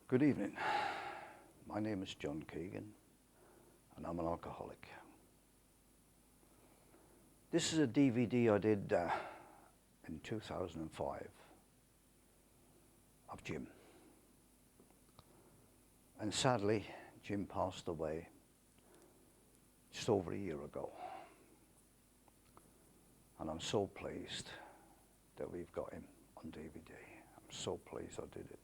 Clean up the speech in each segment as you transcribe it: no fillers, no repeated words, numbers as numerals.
Good evening. My name is John Keegan and I'm an alcoholic. This is a DVD I did in 2005 of Jim. And sadly, Jim passed away just over a year ago. And I'm so pleased that we've got him on DVD. I'm so pleased I did it.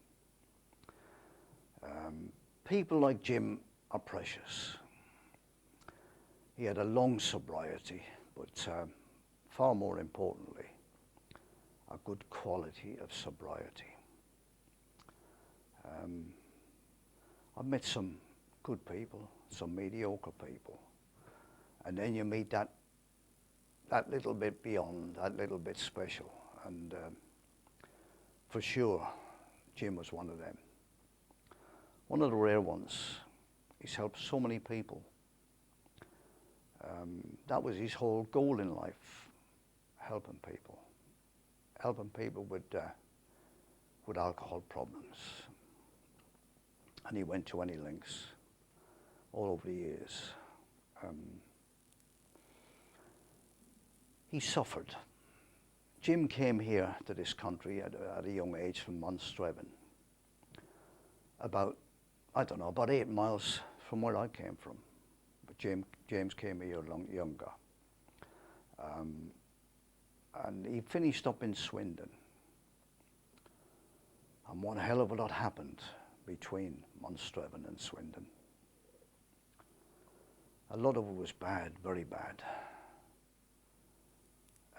People like Jim are precious. He had a long sobriety, but far more importantly, a good quality of sobriety. I've met some good people, some mediocre people, and then you meet that little bit beyond, that little bit special, and for sure, Jim was one of them. One of the rare ones. He's helped so many people. That was his whole goal in life, helping people with alcohol problems. And he went to any lengths all over the years. He suffered. Jim came here to this country at a young age from Monstreven, about 8 miles from where I came from. But James came here younger. And he finished up in Swindon. And one hell of a lot happened between Monstreven and Swindon. A lot of it was bad, very bad.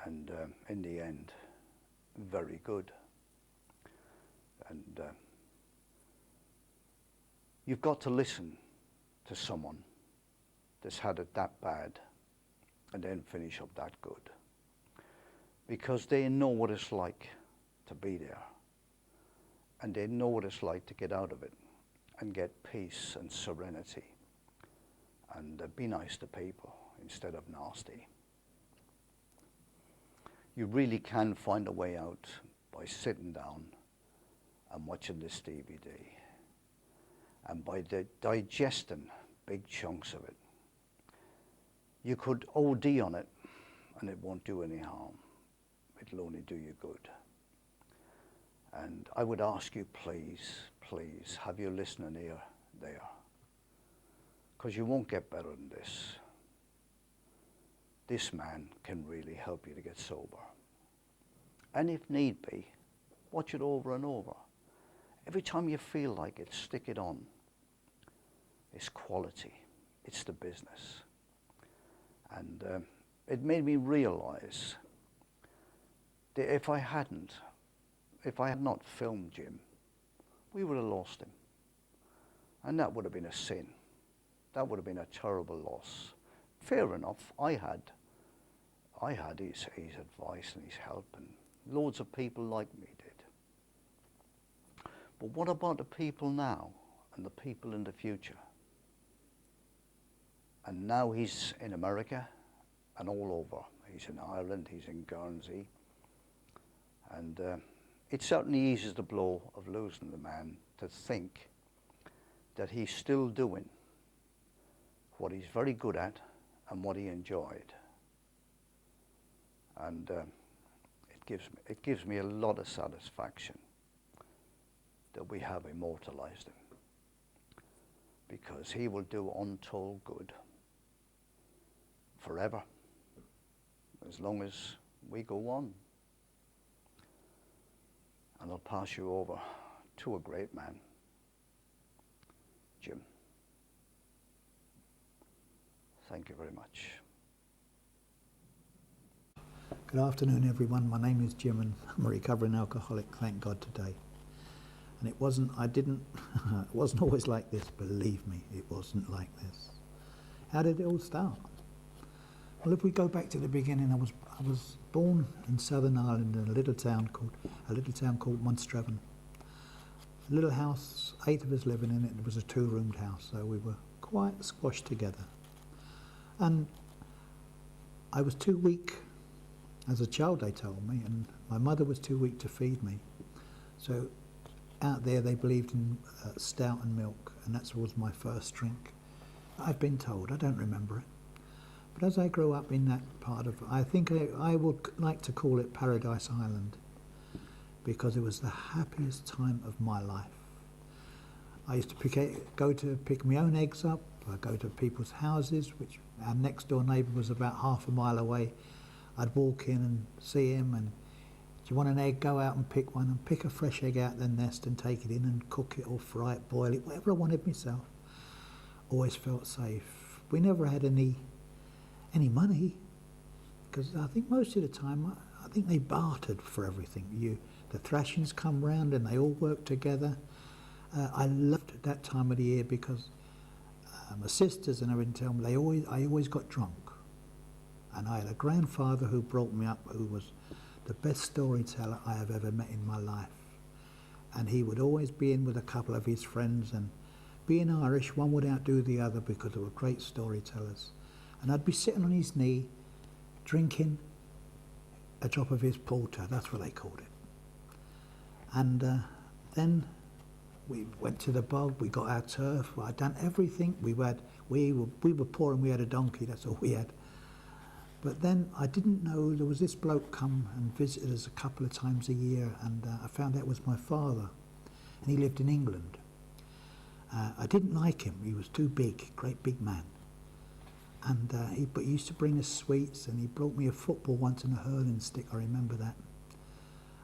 And in the end, very good. And you've got to listen to someone that's had it that bad and then finish up that good, because they know what it's like to be there, and they know what it's like to get out of it and get peace and serenity and be nice to people instead of nasty. You really can find a way out by sitting down and watching this DVD. And by digesting big chunks of it. You could OD on it and it won't do any harm. It'll only do you good. And I would ask you, please, have your listening ear there. Because you won't get better than this. This man can really help you to get sober. And if need be, watch it over and over. Every time you feel like it, stick it on. It's quality. It's the business. And it made me realize that if I had not filmed Jim, we would have lost him. And that would have been a sin. That would have been a terrible loss. Fair enough, I had his advice and his help, and loads of people like me did. But what about the people now and the people in the future? And now he's in America and all over. He's in Ireland, he's in Guernsey. And it certainly eases the blow of losing the man to think that he's still doing what he's very good at and what he enjoyed. And it gives me a lot of satisfaction that we have immortalized him, because he will do untold good forever, as long as we go on. And I'll pass you over to a great man, Jim. Thank you very much. Good afternoon, everyone. My name is Jim and I'm a recovering alcoholic, thank God, today. And it wasn't always like this, believe me, it wasn't like this. How did it all start? Well, if we go back to the beginning, I was born in Southern Ireland in a little town called Monstreven. A little house, 8 of us living in it. It was a 2-roomed house, so we were quite squashed together. And I was too weak as a child, they told me, and my mother was too weak to feed me. So out there they believed in stout and milk, and that was my first drink. I've been told, I don't remember it. But as I grew up in that part of, I think I would like to call it Paradise Island, because it was the happiest time of my life. I used to go to pick my own eggs up. I'd go to people's houses, which our next door neighbour was about half a mile away. I'd walk in and see him, and do you want an egg? Go out and pick one, and pick a fresh egg out of the nest and take it in and cook it or fry it, boil it, whatever I wanted myself. Always felt safe. We never had any money, because I think most of the time, I think they bartered for everything. The thrashings come round and they all work together. I loved that time of the year because my sisters and everything tell me I always got drunk. And I had a grandfather who brought me up who was the best storyteller I have ever met in my life. And he would always be in with a couple of his friends, and being Irish, one would outdo the other because they were great storytellers. And I'd be sitting on his knee drinking a drop of his porter, that's what they called it. And then we went to the bog, we got our turf, I'd done everything. We were poor and we had a donkey, that's all we had. But then I didn't know there was this bloke come and visited us a couple of times a year, and I found out it was my father, and he lived in England. I didn't like him, he was too big, great big man. And but he used to bring us sweets, and he brought me a football once and a hurling stick, I remember that.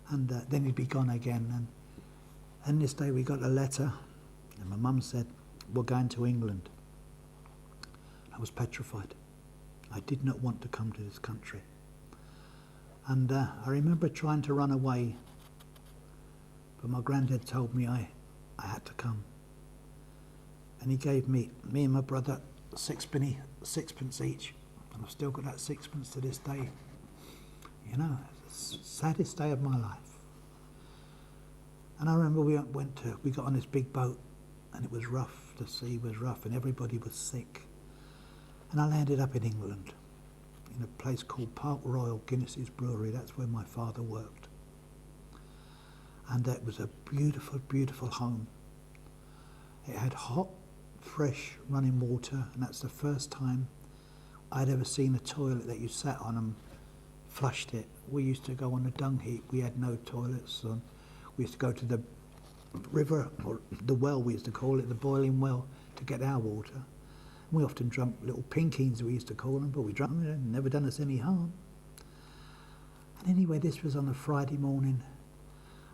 And then he'd be gone again. And this day we got a letter, and my mum said, we're going to England. I was petrified. I did not want to come to this country. And I remember trying to run away, but my granddad told me I had to come. And he gave me and my brother sixpence each, and I've still got that sixpence to this day. You know, it's the saddest day of my life. And I remember we got on this big boat, and it was rough, the sea was rough, and everybody was sick. And I landed up in England, in a place called Park Royal, Guinness's brewery. That's where my father worked. And it was a beautiful, beautiful home. It had hot, fresh running water, and that's the first time I'd ever seen a toilet that you sat on and flushed it. We used to go on a dung heap. We had no toilets. We used to go to the river, or the well we used to call it, the boiling well, to get our water. And we often drank little pinkeens, we used to call them, but we drank them, it never done us any harm. And anyway, this was on a Friday morning.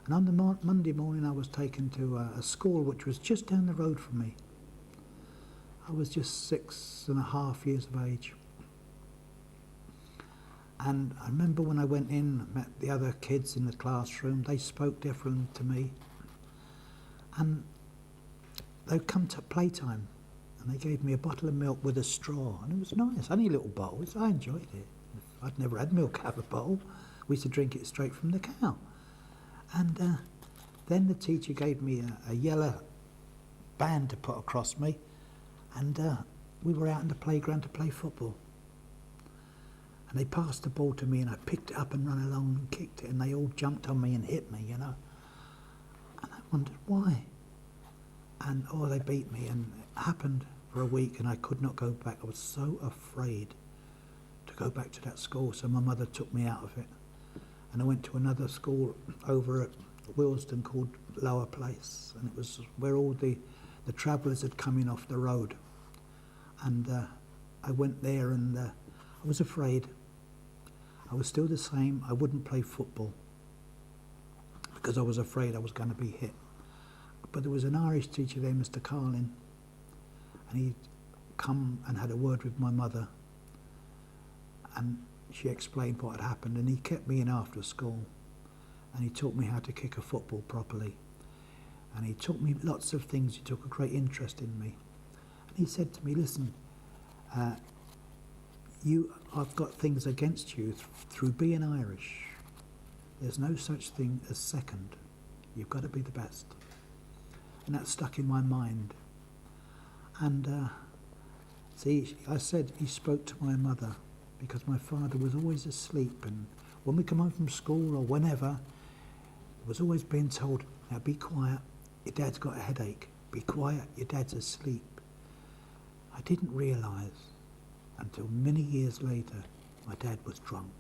And on the Monday morning I was taken to a school which was just down the road from me. I was just 6.5 years of age. And I remember when I went in, met the other kids in the classroom, they spoke different to me. And they'd come to playtime, and they gave me a bottle of milk with a straw, and it was nice, only a little bowl, so I enjoyed it. I'd never had milk out of a bowl. We used to drink it straight from the cow. And then the teacher gave me a yellow band to put across me, and we were out in the playground to play football. And they passed the ball to me, and I picked it up and ran along and kicked it, and they all jumped on me and hit me, you know. And I wondered why. And they beat me, and it happened for a week, and I could not go back. I was so afraid to go back to that school, so my mother took me out of it. And I went to another school over at Willesden called Lower Place, and it was where all the travellers had come in off the road. And I went there, and I was afraid. I was still the same. I wouldn't play football because I was afraid I was going to be hit. But there was an Irish teacher there, Mr. Carlin, and he'd come and had a word with my mother, and she explained what had happened, and he kept me in after school, and he taught me how to kick a football properly, and he taught me lots of things. He took a great interest in me, and he said to me, listen, I've got things against you through being Irish. There's no such thing as second. You've got to be the best. And that stuck in my mind. And see, I said he spoke to my mother because my father was always asleep, and when we come home from school or whenever, he was always being told, now be quiet, your dad's got a headache. Be quiet, your dad's asleep. I didn't realise until many years later my dad was drunk.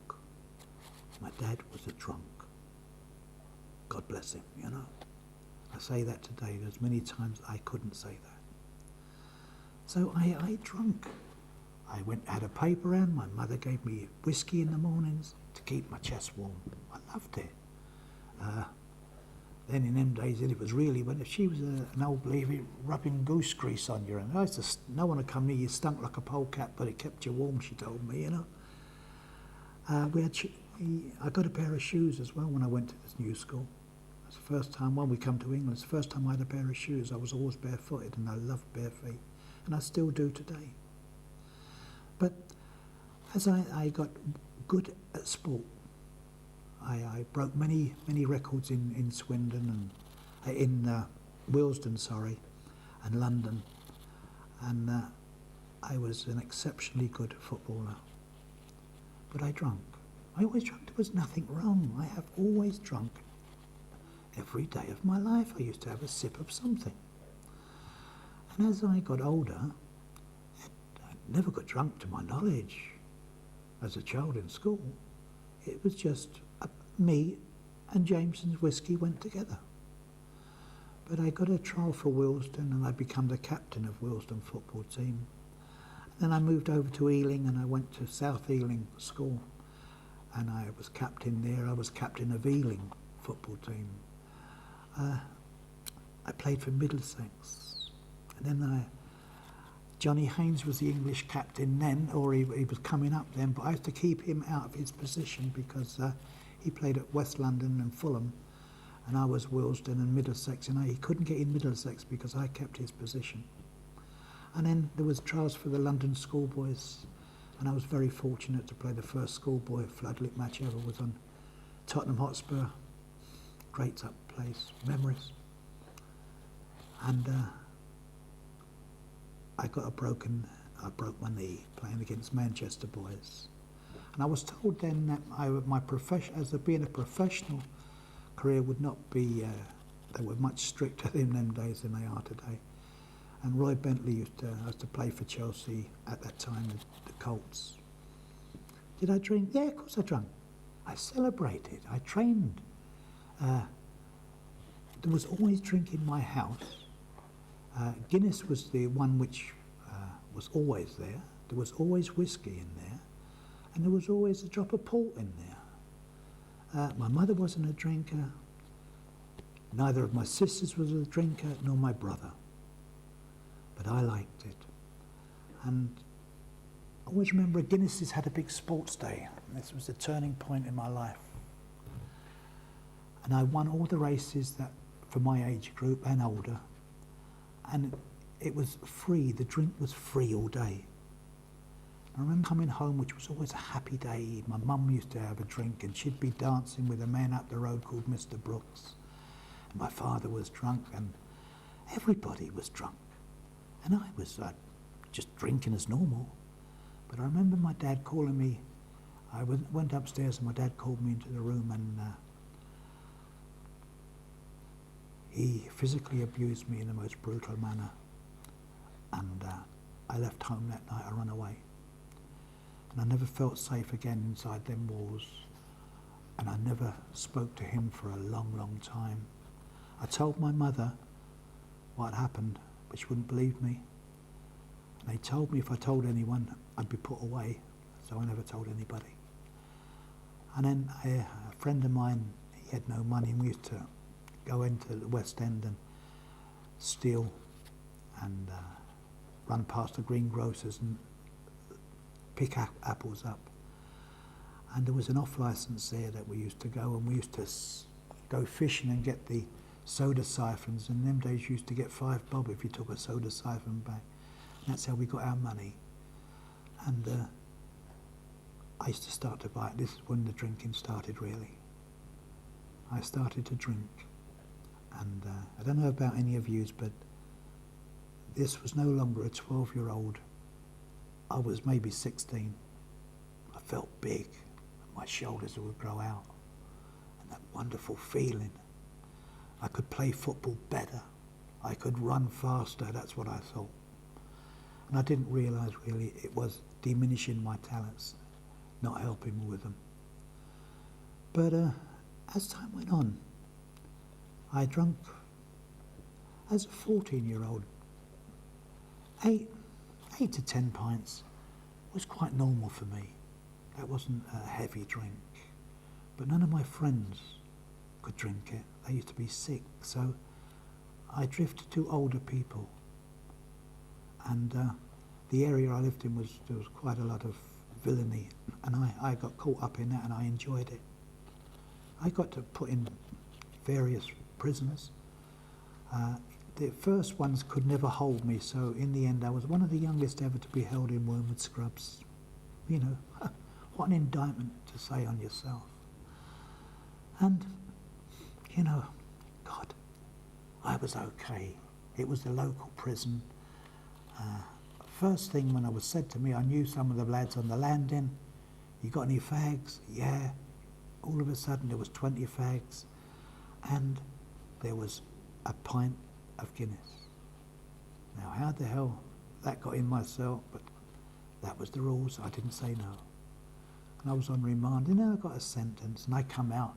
My dad was a drunk. God bless him, you know. I say that today. There's many times I couldn't say that. So I drunk. I had a paper round. My mother gave me whiskey in the mornings to keep my chest warm. I loved it. Then in them days, it was really, when if she was an old lady rubbing goose grease on you, and no one would come near you, stunk like a polecat, but it kept you warm, she told me, you know. I got a pair of shoes as well when I went to this new school. It's the first time, when we come to England, it's the first time I had a pair of shoes. I was always barefooted, and I loved bare feet, and I still do today. But as I got good at sport, I broke many records in Swindon and in Willesden, and London, and I was an exceptionally good footballer. But I drank. I always drank. There was nothing wrong. I have always drunk. Every day of my life I used to have a sip of something. And as I got older, I never got drunk to my knowledge. As a child in school, it was just me and Jameson's whiskey went together. But I got a trial for Willesden and I became the captain of Willesden football team. Then I moved over to Ealing and I went to South Ealing School and I was captain there. I was captain of Ealing football team. I played for Middlesex. And then Johnny Haynes was the English captain then, or he was coming up then, but I had to keep him out of his position because he played at West London and Fulham, and I was Willesden and Middlesex, and he couldn't get in Middlesex because I kept his position. And then there was trials for the London schoolboys, and I was very fortunate to play the first schoolboy floodlit match ever. Was on Tottenham Hotspur. Great up place, memories. And I broke my knee playing against Manchester boys. And I was told then that my profession, as being a professional career, would not be. They were much stricter in them days than they are today. And Roy Bentley used to play for Chelsea at that time, the Colts. Did I drink? Yeah, of course I drank. I celebrated. I trained. There was always drink in my house. Guinness was the one which was always there. There was always whiskey in there. And there was always a drop of port in there. My mother wasn't a drinker. Neither of my sisters was a drinker, nor my brother. But I liked it. And I always remember Guinness's had a big sports day. This was a turning point in my life. And I won all the races that for my age group and older. And it was free. The drink was free all day. I remember coming home, which was always a happy day. My mum used to have a drink and she'd be dancing with a man up the road called Mr. Brooks. And my father was drunk and everybody was drunk. And I was just drinking as normal. But I remember my dad calling me. I went upstairs and my dad called me into the room and he physically abused me in the most brutal manner. And I left home that night. I ran away. And I never felt safe again inside them walls. And I never spoke to him for a long, long time. I told my mother what happened, but she wouldn't believe me. And they told me if I told anyone, I'd be put away. So I never told anybody. And then a friend of mine, he had no money, and we used to go into the West End and steal and run past the greengrocers and pick apples up. And there was an off-licence there that we used to go, and we used to go fishing and get the soda siphons. And in them days you used to get 5 bob if you took a soda siphon back. And that's how we got our money. And I used to start to buy it. This is when the drinking started, really. I started to drink. And I don't know about any of yous, but this was no longer a 12-year-old. I was maybe 16. I felt big. My shoulders would grow out. And that wonderful feeling. I could play football better. I could run faster, that's what I thought. And I didn't realise really it was diminishing my talents, not helping me with them. But as time went on, I drank, as a 14-year-old, 8 to 10 pints was quite normal for me. That wasn't a heavy drink. But none of my friends could drink it. They used to be sick, so I drifted to older people. And the area I lived in there was quite a lot of villainy, and I got caught up in that and I enjoyed it. I got to put in various prisons. The first ones could never hold me, so in the end I was one of the youngest ever to be held in Wormwood Scrubs. You know, what an indictment to say on yourself. And, you know, God, I was okay. It was the local prison. First thing when I was said to me, I knew some of the lads on the landing. You got any fags? Yeah. All of a sudden there was 20 fags and there was a pint of Guinness. Now how the hell that got in my cell, but that was the rules. I didn't say no. And I was on remand, and then I got a sentence, and I come out.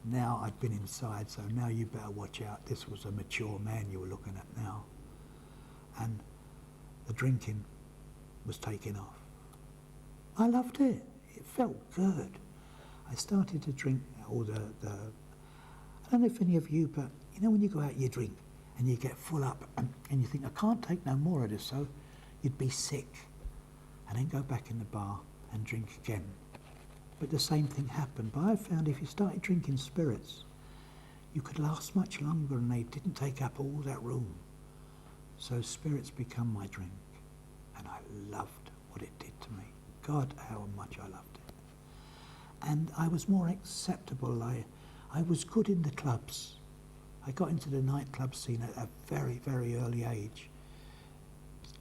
Now I'd been inside, so now you better watch out. This was a mature man you were looking at now. And the drinking was taking off. I loved it. It felt good. I started to drink all the I don't know if any of you, but you know when you go out you drink and you get full up and you think, I can't take no more of this, so you'd be sick and then go back in the bar and drink again. But the same thing happened. But I found if you started drinking spirits, you could last much longer and they didn't take up all that room. So spirits become my drink. And I loved what it did to me. God, how much I loved it. And I was more acceptable. I was good in the clubs. I got into the nightclub scene at a very, very early age,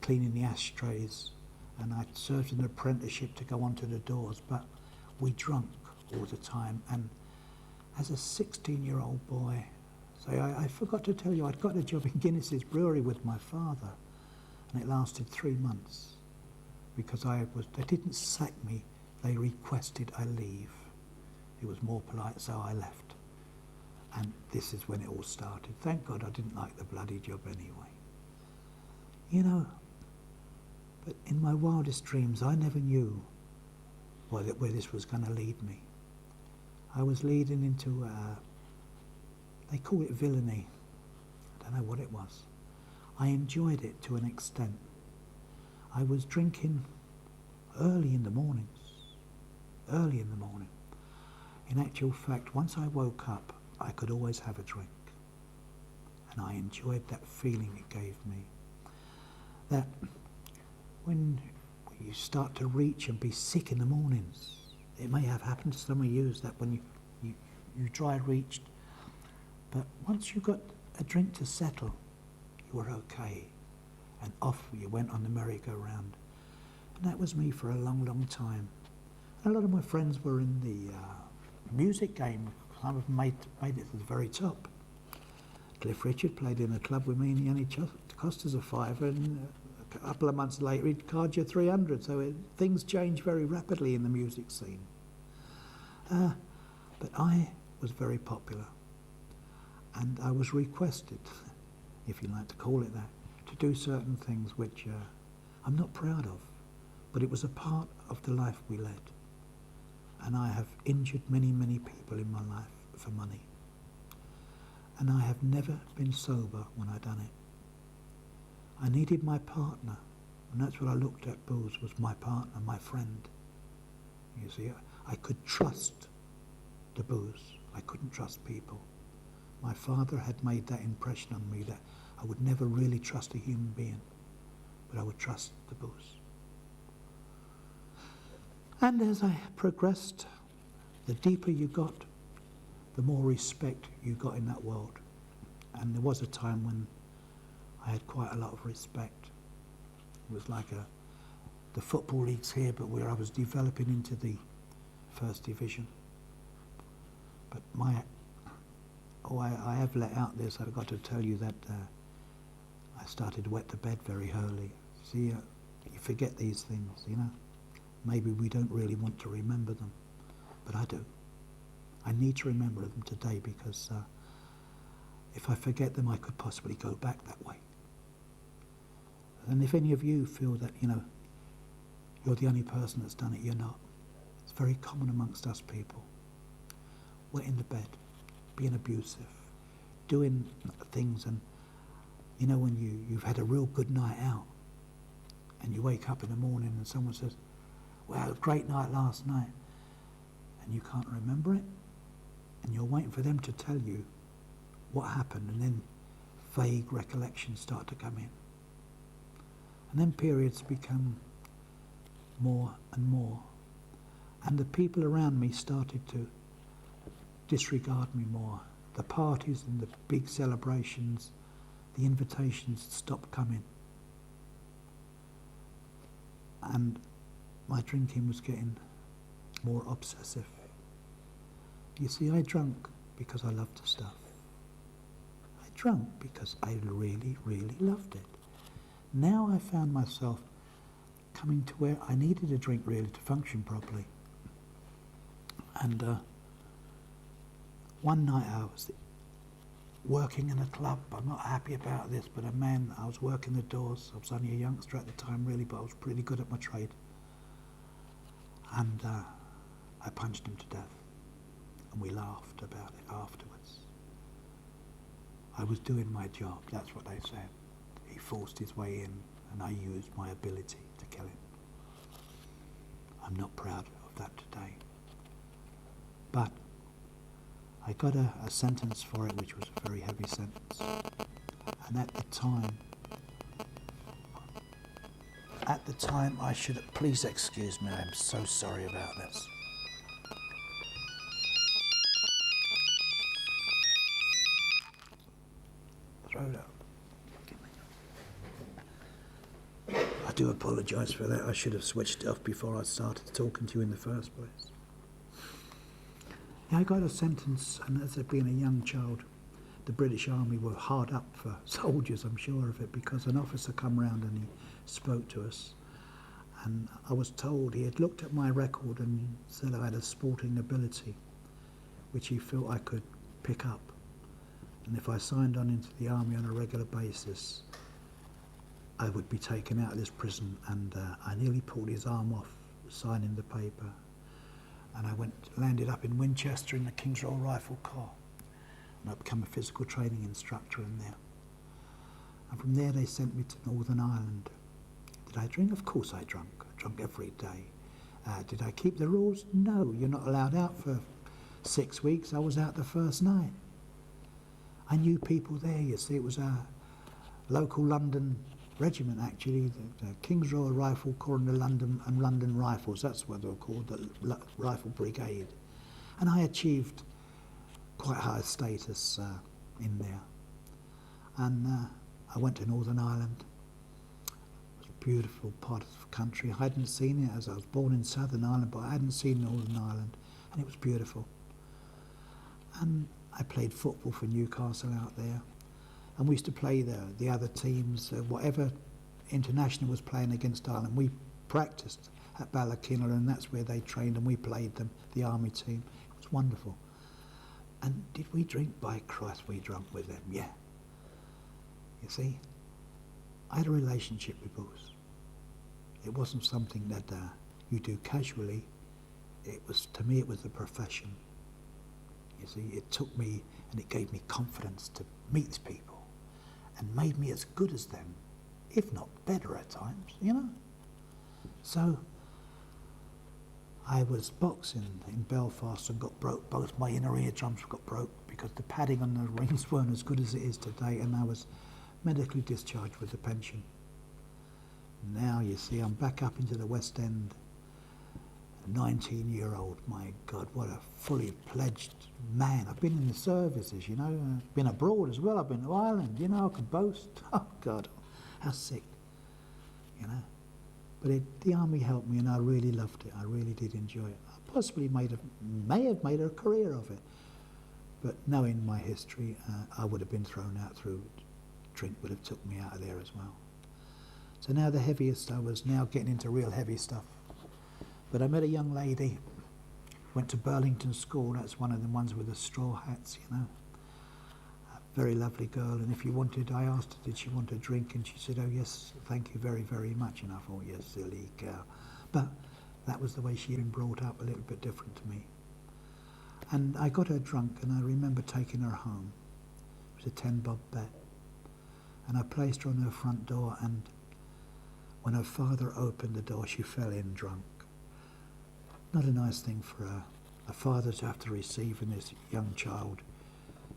cleaning the ashtrays, and I served an apprenticeship to go onto the doors, but we drunk all the time. And as a 16-year-old boy, so I forgot to tell you, I'd got a job in Guinness's brewery with my father, and it lasted 3 months because they didn't sack me, they requested I leave. It was more polite, so I left. And this is when it all started. Thank God I didn't like the bloody job anyway. You know, but in my wildest dreams, I never knew where this was going to lead me. I was leading into, they call it villainy. I don't know what it was. I enjoyed it to an extent. I was drinking early in the mornings. Early in the morning. In actual fact, once I woke up, I could always have a drink. And I enjoyed that feeling it gave me. That when you start to reach and be sick in the mornings, it may have happened to some of you, that when you dry reached, but once you got a drink to settle, you were okay. And off you went on the merry-go-round. And that was me for a long, long time. And a lot of my friends were in the music game. Some of them made it to the very top. Cliff Richard played in a club with me and he only cost us a £5, and a couple of months later he'd card you 300. So things change very rapidly in the music scene. But I was very popular, and I was requested, if you like to call it that, to do certain things which I'm not proud of, but it was a part of the life we led. And I have injured many, many people in my life for money. And I have never been sober when I've done it. I needed my partner, and that's what I looked at booze, was my partner, my friend. You see, I could trust the booze. I couldn't trust people. My father had made that impression on me that I would never really trust a human being, but I would trust the booze. And as I progressed, the deeper you got, the more respect you got in that world. And there was a time when I had quite a lot of respect. It was like the football leagues here, but where I was developing into the first division. But I have let out this, I've got to tell you that I started to wet the bed very early. See, you forget these things, you know. Maybe we don't really want to remember them, but I do. I need to remember them today because if I forget them, I could possibly go back that way. And if any of you feel that, you know, you're the only person that's done it, you're not. It's very common amongst us people. Wetting the bed, being abusive, doing things, and you know when you've had a real good night out and you wake up in the morning and someone says, "Wow, great night last night," and you can't remember it, and you're waiting for them to tell you what happened, and then vague recollections start to come in. And then periods become more and more. And the people around me started to disregard me more. The parties and the big celebrations, the invitations stopped coming. And my drinking was getting more obsessive. You see, I drank because I loved the stuff. I drank because I really, really loved it. Now I found myself coming to where I needed a drink really to function properly. And one night I was working in a club. I'm not happy about this, but I was working the doors. I was only a youngster at the time really, but I was pretty good at my trade. And I punched him to death. And we laughed about it afterwards. I was doing my job, that's what they said. He forced his way in, and I used my ability to kill him. I'm not proud of that today. But I got a sentence for it, which was a very heavy sentence. And at the time I should have, please excuse me, I'm so sorry about this. Throw it up. I do apologise for that. I should have switched it off before I started talking to you in the first place. Yeah, I got a sentence, and as being a young child, the British Army were hard up for soldiers, I'm sure of it, because an officer come round and he spoke to us. And I was told he had looked at my record and said I had a sporting ability, which he felt I could pick up. And if I signed on into the army on a regular basis, I would be taken out of this prison. And I nearly pulled his arm off signing the paper. And I landed up in Winchester in the King's Royal Rifle Corps. And I became a physical training instructor in there. And from there they sent me to Northern Ireland. Did I drink? Of course I drank. I drank every day. Did I keep the rules? No, you're not allowed out for 6 weeks. I was out the first night. I knew people there, you see. It was a local London regiment, actually, the King's Royal Rifle Corps and the London Rifles. That's what they were called, the Rifle Brigade. And I achieved quite high status in there. And I went to Northern Ireland. It was a beautiful part of the country. I hadn't seen it, as I was born in Southern Ireland, but I hadn't seen Northern Ireland, and it was beautiful. And I played football for Newcastle out there, and we used to play the other teams, whatever international was playing against Ireland. We practiced at Ballakilla, and that's where they trained, and we played them, the army team. It was wonderful. And did we drink? By Christ, we drank with them, yeah. You see, I had a relationship with booze. It wasn't something that you do casually. It was, to me, it was a profession. You see, it took me and it gave me confidence to meet these people and made me as good as them, if not better at times, you know. So I was boxing in Belfast and got broke. Both my inner eardrums got broke because the padding on the rings weren't as good as it is today, and I was medically discharged with a pension. Now, you see, I'm back up into the West End. 19-year-old, my God, what a fully pledged man. I've been in the services, you know, I've been abroad as well, I've been to Ireland, you know, I could boast. Oh God, how sick, you know. But the army helped me, and I really loved it, I really did enjoy it. I possibly may have made a career of it, but knowing my history, I would have been thrown out through drink would have took me out of there as well. So now the heaviest, I was now getting into real heavy stuff. But I met a young lady, went to Burlington School, that's one of the ones with the straw hats, you know. A very lovely girl, and if you wanted, I asked her, did she want a drink? And she said, oh yes, thank you very, very much. And I thought, you silly cow. But that was the way she had been brought up, a little bit different to me. And I got her drunk, and I remember taking her home. It was a 10-bob bet. And I placed her on her front door, and when her father opened the door, she fell in drunk. Not a nice thing for a father to have to receive in this young child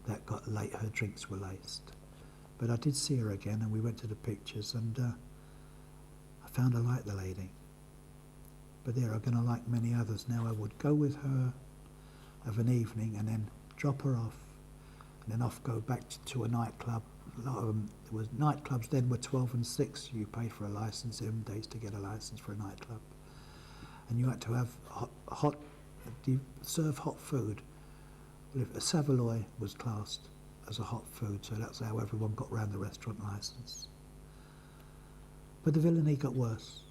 that got late, her drinks were laced. But I did see her again, and we went to the pictures, and I found I liked the lady. But there, I'm going to like many others now. I would go with her of an evening and then drop her off, and then go back to a nightclub. A lot of them, there was nightclubs then were 12 and 6. You pay for a license, 7 days to get a license for a nightclub. And you had to have serve hot food. Well, if a Savoy was classed as a hot food, so that's how everyone got round the restaurant license. But the villainy got worse,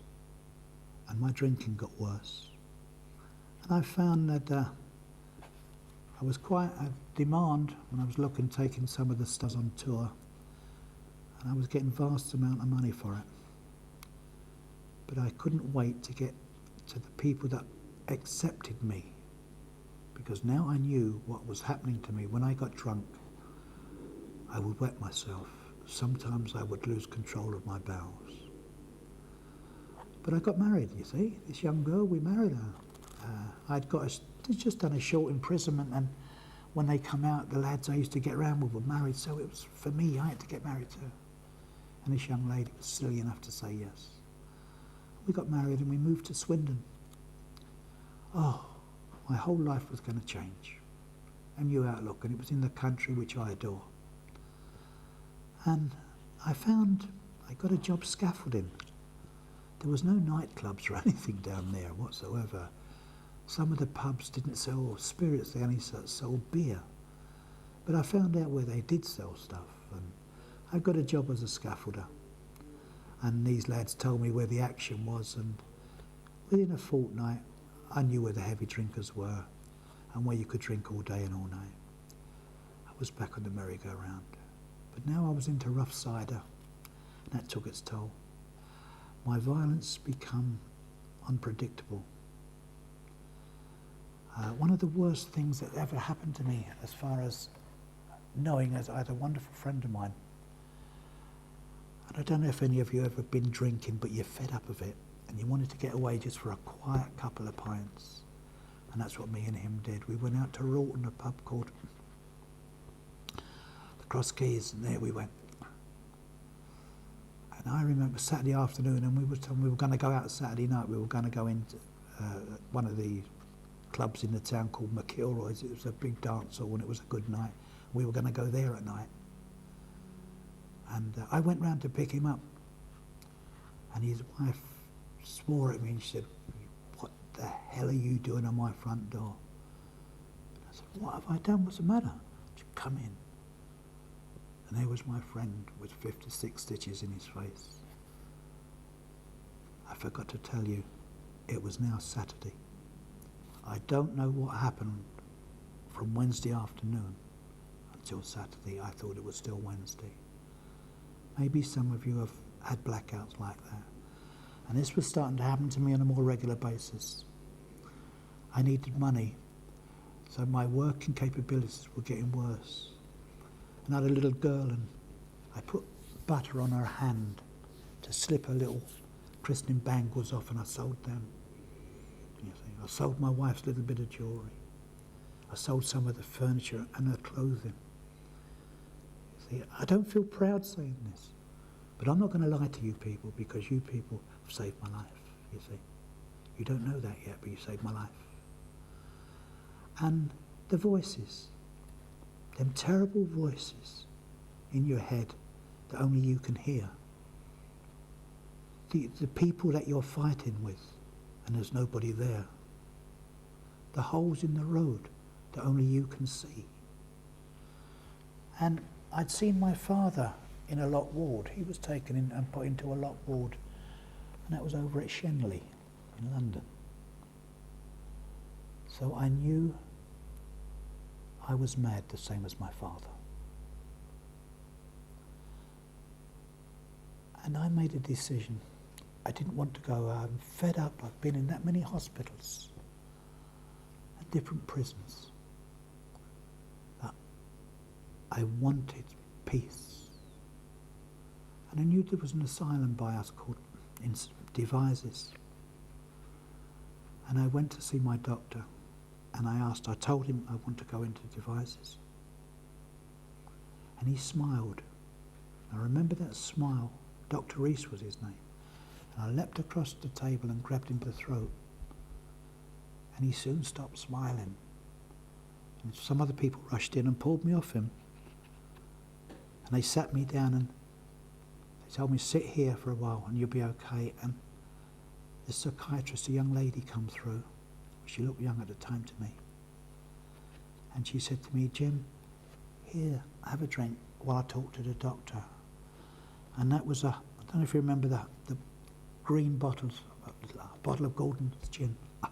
and my drinking got worse. And I found that I was quite a demand when I was taking some of the stars on tour, and I was getting vast amount of money for it. But I couldn't wait to get to the people that accepted me, because now I knew what was happening to me. When I got drunk, I would wet myself. Sometimes I would lose control of my bowels. But I got married, you see. This young girl, we married her. I'd just done a short imprisonment, and when they come out, the lads I used to get around with were married, so it was, for me, I had to get married to her. And this young lady was silly enough to say yes. We got married and we moved to Swindon. Oh, my whole life was going to change. A new outlook, and it was in the country which I adore. And I got a job scaffolding. There was no nightclubs or anything down there whatsoever. Some of the pubs didn't sell spirits, they only sold beer. But I found out where they did sell stuff, and I got a job as a scaffolder. And these lads told me where the action was, and within a fortnight I knew where the heavy drinkers were and where you could drink all day and all night. I was back on the merry-go-round. But now I was into rough cider, and that took its toll. My violence became unpredictable. One of the worst things that ever happened to me, as far as knowing, as I had a wonderful friend of mine, and I don't know if any of you ever been drinking, but you're fed up of it, and you wanted to get away just for a quiet couple of pints. And that's what me and him did. We went out to Rawton, a pub called the Cross Keys, and there we went. And I remember Saturday afternoon, and we were going to go out Saturday night. We were going to go into one of the clubs in the town called McIlroy's. It was a big dance hall, and it was a good night. We were going to go there at night. And I went round to pick him up, and his wife swore at me and she said, "What the hell are you doing on my front door?" And I said, "What have I done? What's the matter?" She said, "Come in." And there was my friend with 56 stitches in his face. I forgot to tell you, it was now Saturday. I don't know what happened from Wednesday afternoon until Saturday. I thought it was still Wednesday. Maybe some of you have had blackouts like that. And this was starting to happen to me on a more regular basis. I needed money, so my working capabilities were getting worse. And I had a little girl, and I put butter on her hand to slip her little christening bangles off, and I sold them. You see, I sold my wife's little bit of jewellery. I sold some of the furniture and her clothing. You see, I don't feel proud saying this, but I'm not going to lie to you people, because you people have saved my life, you see. You don't know that yet, but you saved my life. And the voices, them terrible voices in your head that only you can hear. The people that you're fighting with, and there's nobody there. The holes in the road that only you can see. And I'd seen my father in a locked ward. He was taken in and put into a locked ward, and that was over at Shenley in London. So I knew I was mad, the same as my father. And I made a decision. I didn't want to go. I'm fed up. I've been in that many hospitals and different prisons. I wanted peace. And I knew there was an asylum by us called Devizes. And I went to see my doctor, and I told him I want to go into Devizes. And he smiled. I remember that smile. Dr. Rees was his name. And I leapt across the table and grabbed him by the throat. And he soon stopped smiling. And some other people rushed in and pulled me off him. And they sat me down and they told me, sit here for a while and you'll be okay. And the psychiatrist, a young lady, come through. She looked young at the time to me. And she said to me, Jim, here, have a drink while I talk to the doctor. And that was I don't know if you remember that, the green bottles, a bottle of Gordon's gin. I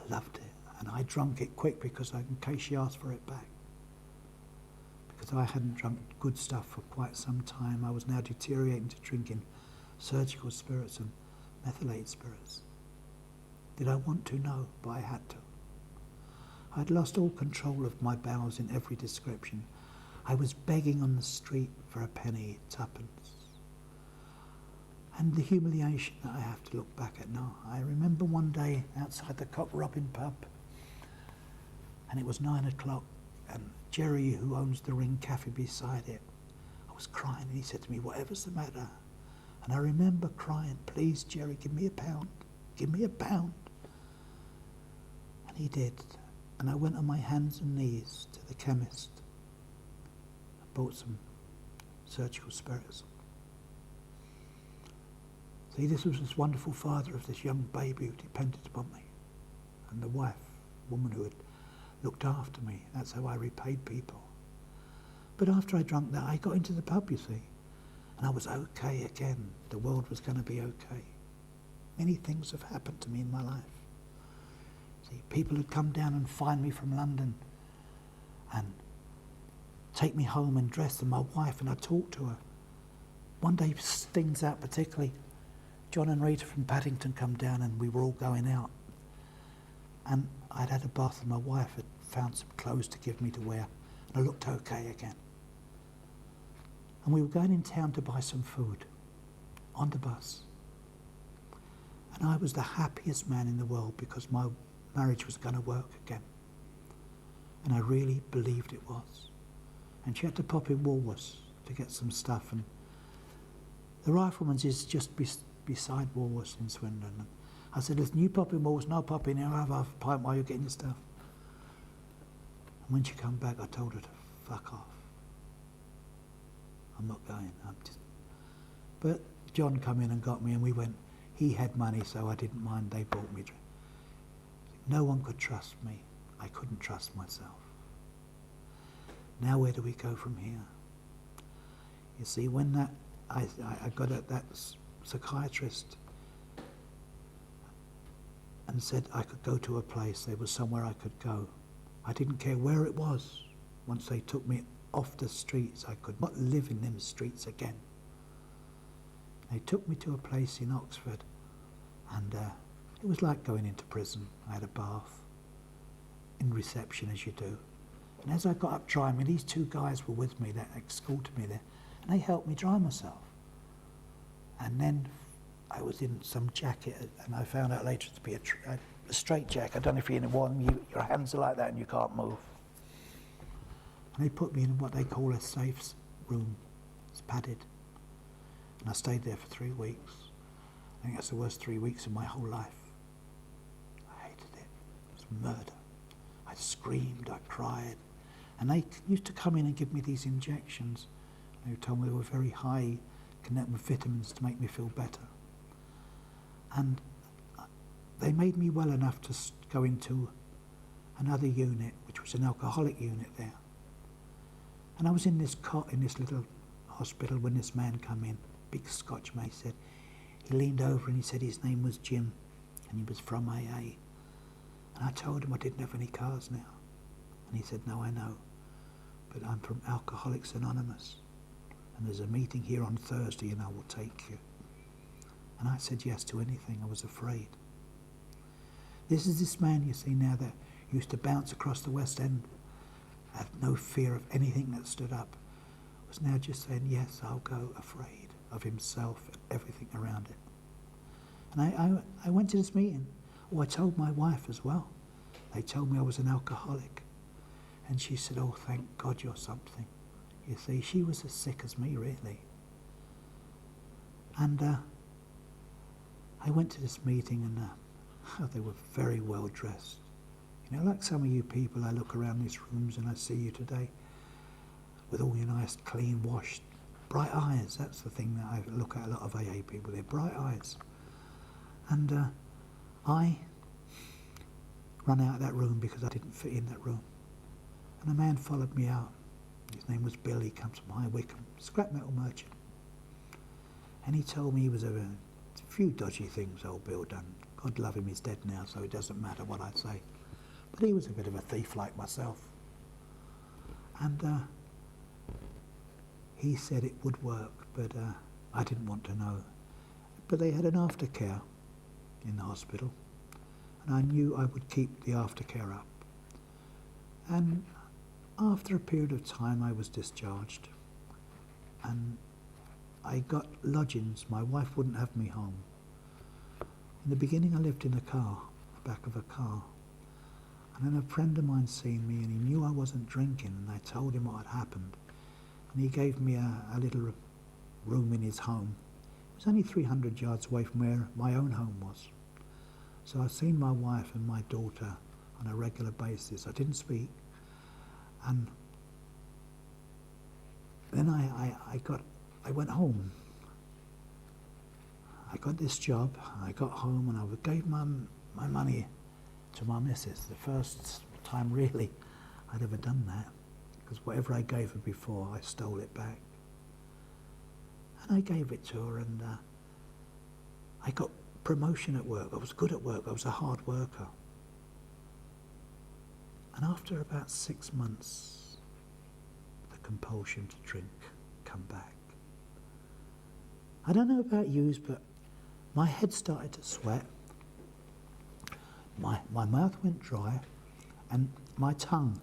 loved it. And I drank it quick because in case she asked for it back. Because I hadn't drunk good stuff for quite some time. I was now deteriorating to drinking surgical spirits and methylated spirits. Did I want to? No, but I had to. I'd lost all control of my bowels in every description. I was begging on the street for a penny, tuppence. And the humiliation that I have to look back at now. I remember one day outside the Cock Robin pub, and it was 9 o'clock, and Jerry, who owns the Ring Cafe beside it, I was crying, and he said to me, whatever's the matter? And I remember crying, please, Jerry, give me £1. Give me £1. And he did. And I went on my hands and knees to the chemist. I bought some surgical spirits. See, this was this wonderful father of this young baby who depended upon me. And the wife, woman who had looked after me. That's how I repaid people. But after I drank that, I got into the pub, you see. And I was okay again. The world was going to be okay. Many things have happened to me in my life. See, people had come down and find me from London and take me home and dress them, my wife, and I talked to her. One day, things out particularly, John and Rita from Paddington come down and we were all going out. And I'd had a bath and my wife had found some clothes to give me to wear. And I looked okay again. And we were going in town to buy some food on the bus. And I was the happiest man in the world because my marriage was going to work again. And I really believed it was. And she had to pop in Woolworths to get some stuff. And the Rifleman's is just beside Woolworths in Swindon. And I said, listen, you pop in Woolworths, no pop in here, I'll have a pint while you're getting your stuff. And when she come back, I told her to fuck off. I'm not going. But John come in and got me and we went. He had money, so I didn't mind. They bought me drink. No one could trust me. I couldn't trust myself. Now where do we go from here? You see, when I got at that psychiatrist and said I could go to a place, there was somewhere I could go. I didn't care where it was. Once they took me off the streets, I could not live in them streets again. They took me to a place in Oxford, and it was like going into prison. I had a bath in reception, as you do. And as I got up drying me, these two guys were with me that escorted me there, and they helped me dry myself. And then I was in some jacket, and I found out later to be a straight jacket. I don't know if you're in one, your hands are like that and you can't move. And they put me in what they call a safe room. It's padded. And I stayed there for 3 weeks. I think that's the worst 3 weeks of my whole life. I hated it. It was murder. I screamed, I cried. And they used to come in and give me these injections. They told me they were very high, connected with vitamins to make me feel better. And they made me well enough to go into another unit, which was an alcoholic unit there. And I was in this cot in this little hospital when this man come in, big Scotch man, he leaned over and he said his name was Jim and he was from AA. And I told him I didn't have any cars now. And he said, no, I know, but I'm from Alcoholics Anonymous and there's a meeting here on Thursday and I will take you. And I said yes to anything. I was afraid. This is this man you see now that used to bounce across the West End, had no fear of anything that stood up, was now just saying, yes, I'll go, afraid of himself and everything around it. And I went to this meeting. Oh, I told my wife as well. They told me I was an alcoholic. And she said, oh, thank God you're something. You see, she was as sick as me, really. And I went to this meeting and they were very well dressed. You know, like some of you people, I look around these rooms and I see you today with all your nice, clean, washed, bright eyes. That's the thing that I look at a lot of AA people, they're bright eyes. And I ran out of that room because I didn't fit in that room. And a man followed me out. His name was Bill. He comes from High Wycombe, scrap metal merchant. And he told me he was a few dodgy things old Bill done. God love him, he's dead now, so it doesn't matter what I say. But he was a bit of a thief like myself. And he said it would work, but I didn't want to know. But they had an aftercare in the hospital, and I knew I would keep the aftercare up. And after a period of time I was discharged, and I got lodgings. My wife wouldn't have me home. In the beginning I lived in a car, the back of a car. And then a friend of mine seen me and he knew I wasn't drinking, and I told him what had happened. And he gave me a little room in his home. It was only 300 yards away from where my own home was. So I've seen my wife and my daughter on a regular basis. I didn't speak. And then I went home. I got this job, I got home and I gave my money to my missus. The first time really I'd ever done that, because whatever I gave her before, I stole it back. And I gave it to her, and I got promotion at work. I was good at work, I was a hard worker. And after about 6 months, the compulsion to drink come back. I don't know about yous, but my head started to sweat. My mouth went dry, and my tongue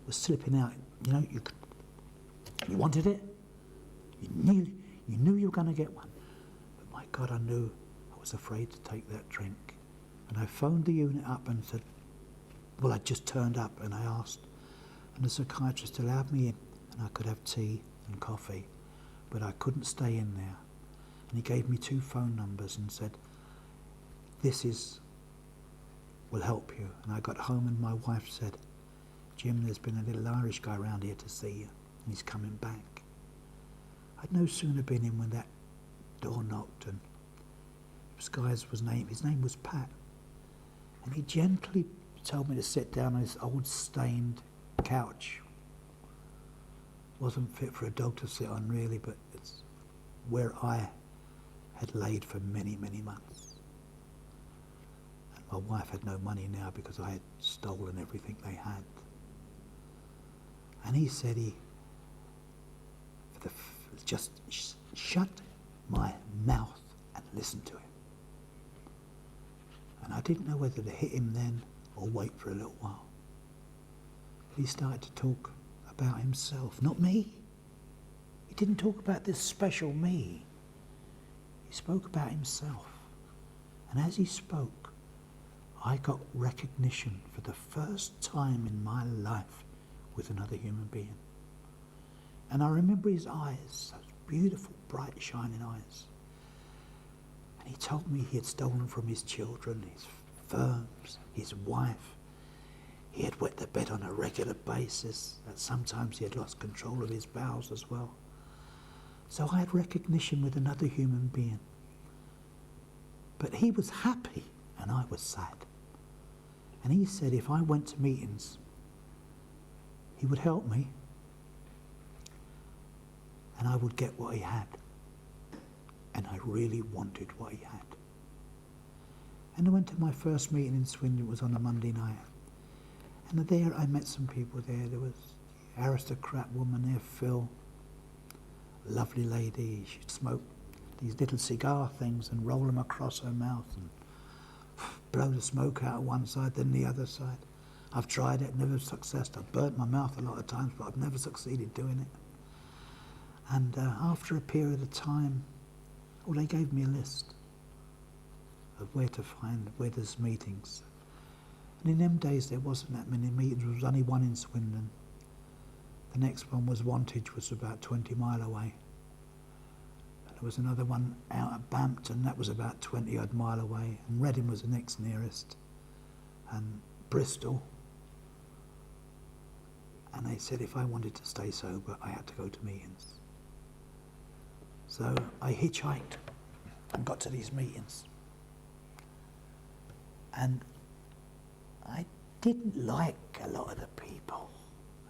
was slipping out. You know, you wanted it. You knew you were going to get one. But my God, I knew I was afraid to take that drink. And I phoned the unit up and said, well, I just turned up, and I asked, and the psychiatrist allowed me in, and I could have tea and coffee, but I couldn't stay in there. And he gave me 2 phone numbers and said, will help you. And I got home and my wife said, Jim, there's been a little Irish guy around here to see you, and he's coming back. I'd no sooner been in when that door knocked, and his name was Pat. And he gently told me to sit down on this old stained couch. Wasn't fit for a dog to sit on really, but it's where I had laid for many, many months. And my wife had no money now because I had stolen everything they had. And he said just shut my mouth and listen to him. And I didn't know whether to hit him then or wait for a little while. But he started to talk about himself, not me. He didn't talk about this special me. He spoke about himself. And as he spoke, I got recognition for the first time in my life with another human being. And I remember his eyes, those beautiful, bright, shining eyes. And he told me he had stolen from his children, his firms, his wife. He had wet the bed on a regular basis, that sometimes he had lost control of his bowels as well. So I had recognition with another human being. But he was happy and I was sad. And he said if I went to meetings, he would help me. and I would get what he had. And I really wanted what he had. And I went to my first meeting in Swindon. It was on a Monday night. And there I met some people there. There was the aristocrat woman there, Phil, a lovely lady. She'd smoke these little cigar things and roll them across her mouth and blow the smoke out of one side, then the other side. I've tried it, never successful. I've burnt my mouth a lot of times, but I've never succeeded doing it. And after a period of time, they gave me a list of where to find, where there's meetings. And in them days, there wasn't that many meetings. There was only one in Swindon. The next one was Wantage, was about 20 mile away. There was another one out at Bampton, that was about 20 odd mile away. And Reading was the next nearest. And Bristol. And they said if I wanted to stay sober, I had to go to meetings. So I hitchhiked and got to these meetings. And I didn't like a lot of the people.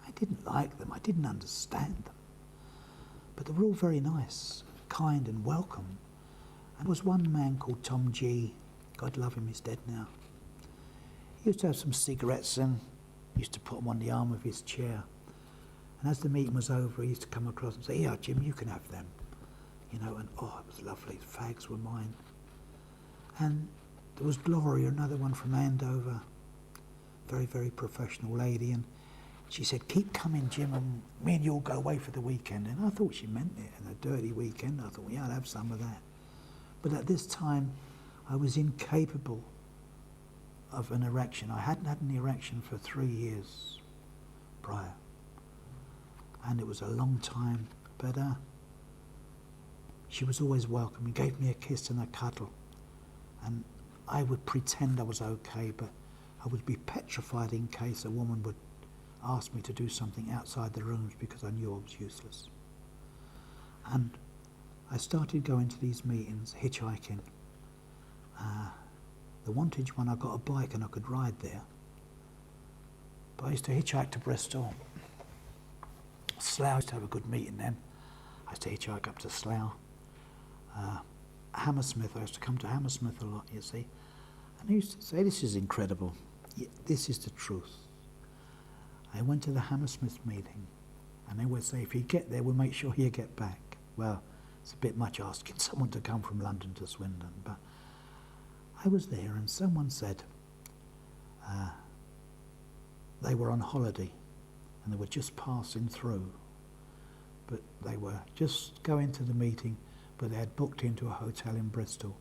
I didn't like them. I didn't understand them. But they were all very nice, kind and welcome. And there was one man called Tom G. God love him, he's dead now. He used to have some cigarettes and used to put them on the arm of his chair. And as the meeting was over, he used to come across and say, "Yeah, Jim, you can have them." You know, and oh, it was lovely. The fags were mine. And there was Gloria, another one from Andover, very, very professional lady, and she said, "Keep coming, Jim, and me and you'll go away for the weekend." And I thought she meant it, and a dirty weekend. I thought, well, yeah, I'll have some of that. But at this time, I was incapable of an erection. I hadn't had an erection for 3 years prior. And it was a long time, but she was always welcome. He gave me a kiss and a cuddle. And I would pretend I was okay, but I would be petrified in case a woman would ask me to do something outside the rooms because I knew I was useless. And I started going to these meetings, hitchhiking. The Wantage one, I got a bike and I could ride there. But I used to hitchhike to Bristol. Slough, I used to have a good meeting then. I used to hitchhike up to Slough. Hammersmith, I used to come to Hammersmith a lot, you see. And I used to say, this is incredible. Yeah, this is the truth. I went to the Hammersmith meeting, and they would say, if you get there, we'll make sure you get back. Well, it's a bit much asking someone to come from London to Swindon, but I was there, and someone said they were on holiday, and they were just passing through, but they were just going to the meeting, but they had booked into a hotel in Bristol,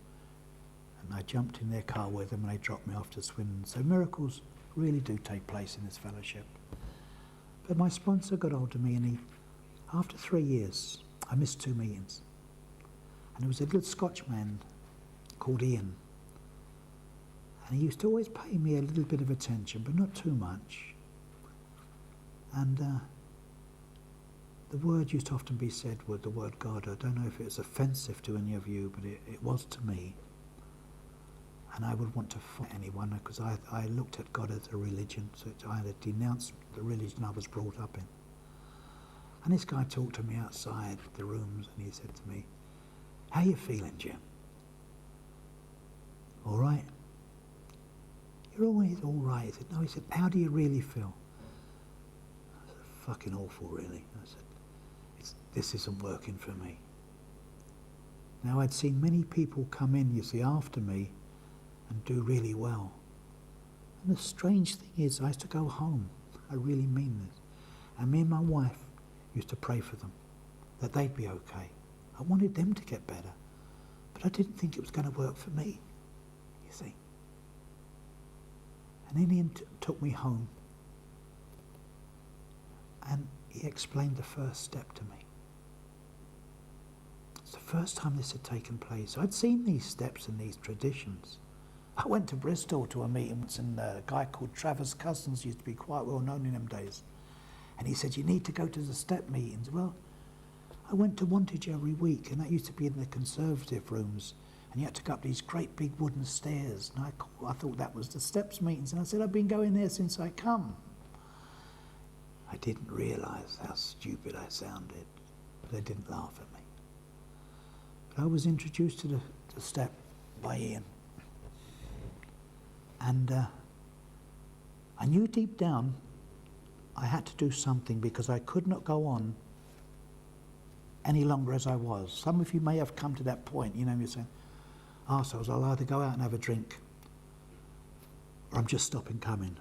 and I jumped in their car with them, and they dropped me off to Swindon. So miracles really do take place in this fellowship. But my sponsor got hold of me, and after 3 years, I missed 2 meetings. And there was a little Scotchman called Ian. And he used to always pay me a little bit of attention, but not too much. And the word used to often be said with the word God. I don't know if it's offensive to any of you, but it was to me. And I would want to fight anyone because I looked at God as a religion, so I had denounced the religion I was brought up in. And this guy talked to me outside the rooms, and he said to me, "How you feeling, Jim? All right?" "You're always all right." He said, "No," he said, "how do you really feel?" I said, "Fucking awful, really." I said, "This isn't working for me." Now, I'd seen many people come in, you see, after me and do really well. And the strange thing is, I used to go home, I really mean this, and me and my wife used to pray for them, that they'd be okay. I wanted them to get better, but I didn't think it was going to work for me, you see. And then he took me home, and he explained the first step to me. It's the first time this had taken place. I'd seen these steps and these traditions. I went to Bristol to a meeting, and a guy called Travers Cousins used to be quite well known in them days. And he said, "You need to go to the step meetings." Well, I went to Wantage every week, and that used to be in the conservative rooms, and you had to go up these great big wooden stairs, and I thought that was the steps meetings, and I said, "I've been going there since I come." I didn't realise how stupid I sounded. but they didn't laugh at me. But I was introduced to the step by Ian. And I knew deep down I had to do something because I could not go on any longer as I was. Some of you may have come to that point, you know, you're saying, so I'll either go out and have a drink or I'm just stopping coming.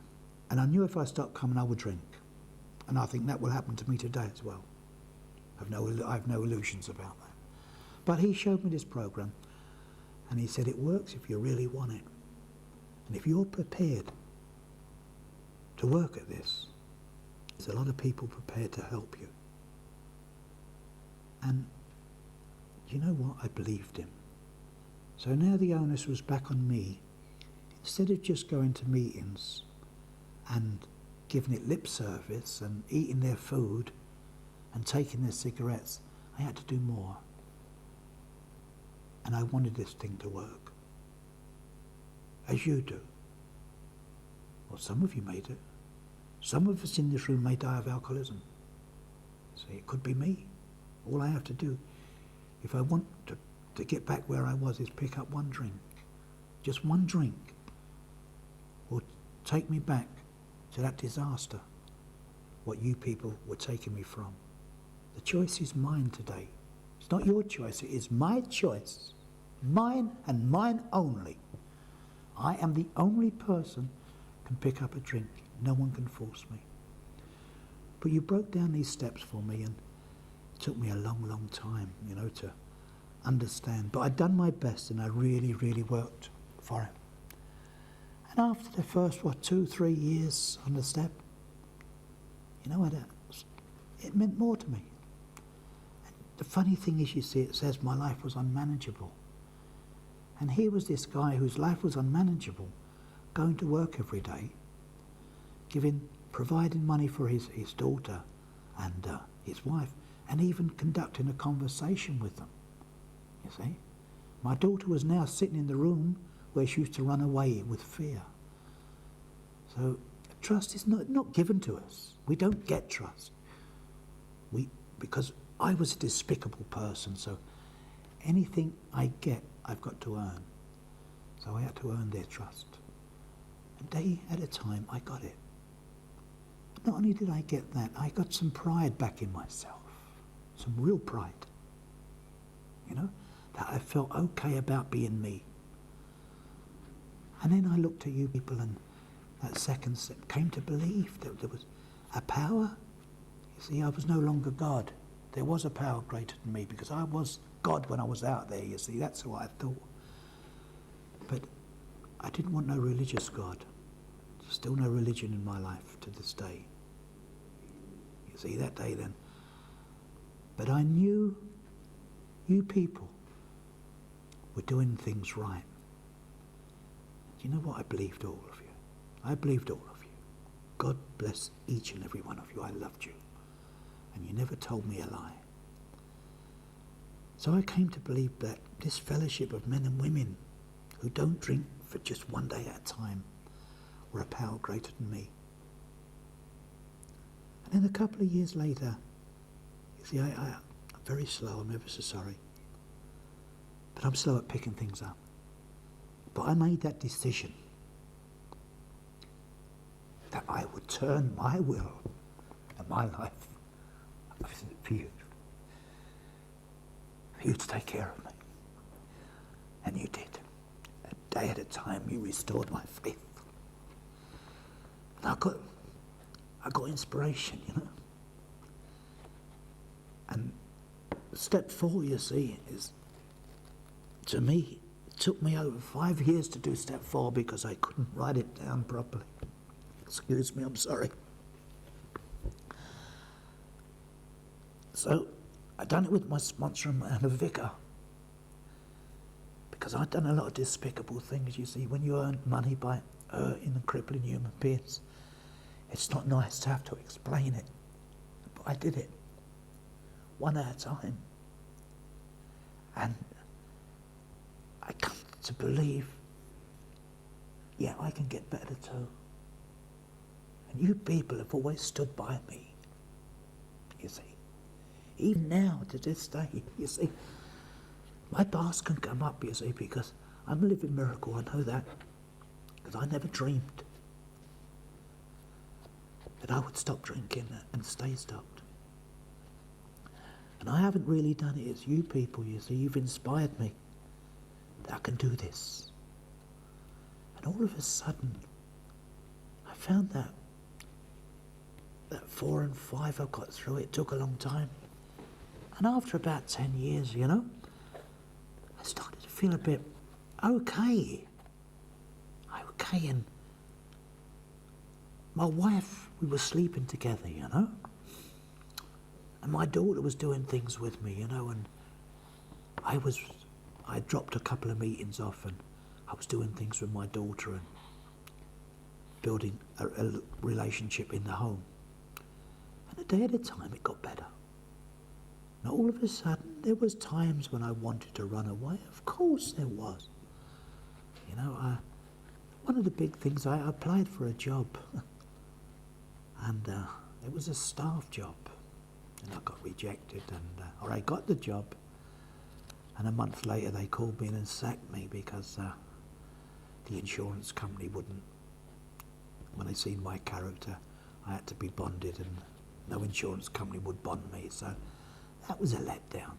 And I knew if I stopped coming, I would drink. And I think that will happen to me today as well. I have no illusions about that. But he showed me this program and he said it works if you really want it. And if you're prepared to work at this, there's a lot of people prepared to help you. And you know what? I believed him. So now the onus was back on me. Instead of just going to meetings and giving it lip service and eating their food and taking their cigarettes, I had to do more. And I wanted this thing to work. As you do. Well, some of you may do. Some of us in this room may die of alcoholism. So it could be me. All I have to do, if I want to get back where I was, is pick up one drink. Just one drink will take me back to that disaster, what you people were taking me from. The choice is mine today. It's not your choice, it is my choice. Mine and mine only. I am the only person who can pick up a drink. No one can force me. But you broke down these steps for me, and it took me a long, long time, you know, to understand. But I'd done my best, and I really, really worked for it. And after the first, 2-3 years on the step, you know what, it meant more to me. And the funny thing is, you see, it says my life was unmanageable. And here was this guy whose life was unmanageable, going to work every day, providing money for his daughter and his wife, and even conducting a conversation with them, you see. My daughter was now sitting in the room where she used to run away with fear. So trust is not given to us. We don't get trust. Because I was a despicable person, so anything I get, I've got to earn. So I had to earn their trust. A day at a time, I got it. Not only did I get that, I got some pride back in myself. Some real pride. You know, that I felt okay about being me. And then I looked at you people, and that second step came to believe that there was a power. You see, I was no longer God. There was a power greater than me, because I was God when I was out there, you see. That's what I thought. But I didn't want no religious God. Still no religion in my life to this day. You see, that day then. But I knew you people were doing things right. Do you know what? I believed all of you. I believed all of you. God bless each and every one of you. I loved you. And you never told me a lie. So I came to believe that this fellowship of men and women who don't drink for just one day at a time were a power greater than me. And then a couple of years later, you see, I'm very slow, I'm ever so sorry. But I'm slow at picking things up. But I made that decision that I would turn my will and my life for you. For you to take care of me. And you did. A day at a time, you restored my faith. And I got inspiration, you know. And step 4, you see, is, to me, it took me over 5 years to do step 4 because I couldn't write it down properly. Excuse me, I'm sorry. So I done it with my sponsor and a vicar, because I'd done a lot of despicable things, you see. When you earn money by hurting and crippling human beings, it's not nice to have to explain it. But I did it, one at a time. And I come to believe, yeah, I can get better too. And you people have always stood by me, you see. Even now, to this day, you see, my past can come up, you see, because I'm a living miracle, I know that. Because I never dreamed that I would stop drinking and stay stopped. And I haven't really done it. It's you people, you see, you've inspired me that I can do this. And all of a sudden, I found that 4 and 5 I got through, it took a long time. And after about 10 years, you know, I started to feel a bit okay. And my wife, we were sleeping together, you know. And my daughter was doing things with me, you know, and I dropped a couple of meetings off and I was doing things with my daughter and building a relationship in the home. And a day at a time it got better. And all of a sudden there was times when I wanted to run away. Of course there was. You know, one of the big things, I applied for a job and it was a staff job and I got rejected or I got the job and a month later they called me in and sacked me because the insurance company wouldn't, when they seen my character, I had to be bonded and no insurance company would bond me, so that was a letdown.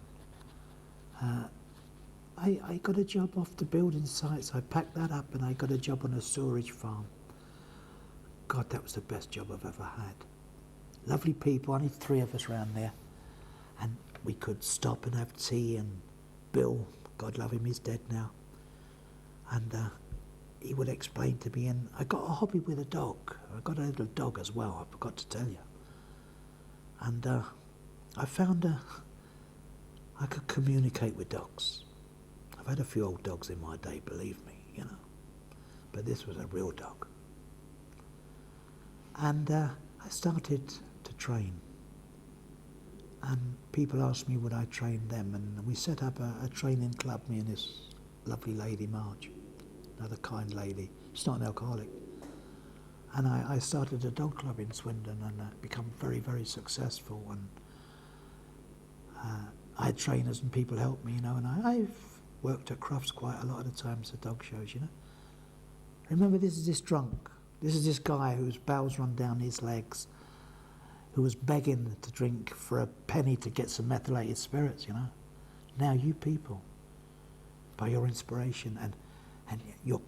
I got a job off the building sites. I packed that up and I got a job on a storage farm. God, that was the best job I've ever had. Lovely people, only 3 of us around there. And we could stop and have tea, and Bill, God love him, he's dead now. And he would explain to me, and I got a hobby with a dog. I got a little dog as well, I forgot to tell you. And I found I could communicate with dogs. I've had a few old dogs in my day, believe me, you know. But this was a real dog. And I started to train. And people asked me would I train them, and we set up a training club, me and this lovely lady, Marge, another kind lady. She's not an alcoholic. And I started a dog club in Swindon and become very, very successful. And I had trainers and people helped me, you know, and I've worked at Crufts quite a lot of the times at dog shows, you know. Remember, this is this drunk. This is this guy whose bowels run down his legs, who was begging to drink for a penny to get some methylated spirits, you know. Now you people, by your inspiration and your